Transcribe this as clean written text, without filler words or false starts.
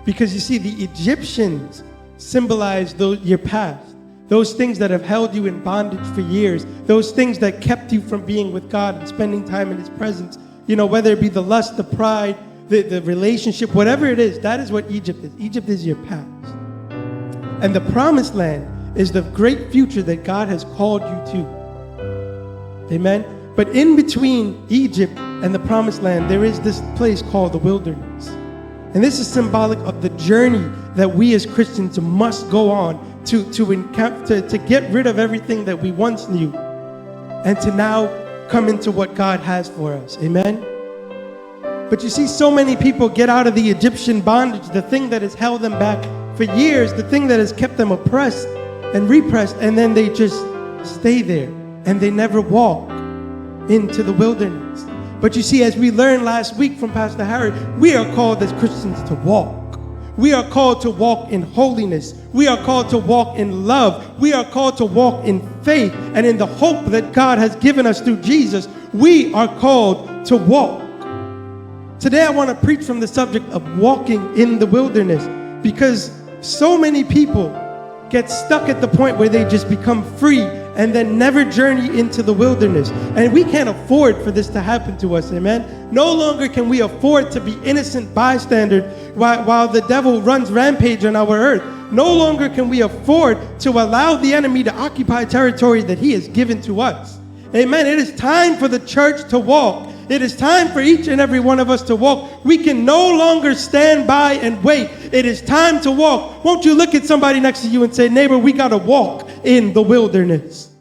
Because you see, the Egyptians symbolize your past. Those things that have held you in bondage for years. Those things that kept you from being with God and spending time in His presence. You know, whether it be the lust, the pride, the relationship, whatever it is, that is what Egypt is. Egypt is your past. And the promised land is the great future that God has called you to. Amen? But in between Egypt and the promised land, there is this place called the wilderness. And this is symbolic of the journey that we as Christians must go on to get rid of everything that we once knew and to now come into what God has for us. Amen? But you see, so many people get out of the Egyptian bondage, the thing that has held them back for years, the thing that has kept them oppressed and repressed, and then they just stay there and they never walk into the wilderness. But you see, as we learned last week from Pastor Harry, we are called as Christians to walk. We are called to walk in holiness. We are called to walk in love. We are called to walk in faith and in the hope that God has given us through Jesus. We are called to walk. Today I want to preach from the subject of walking in the wilderness, because so many people get stuck at the point where they just become free and then never journey into the wilderness. And we can't afford for this to happen to us, amen? No longer can we afford to be innocent bystanders while the devil runs rampage on our earth. No longer can we afford to allow the enemy to occupy territory that he has given to us. Amen. It is time for the church to walk. It is time for each and every one of us to walk. We can no longer stand by and wait. It is time to walk. Won't you look at somebody next to you and say, neighbor, we got to walk in the wilderness.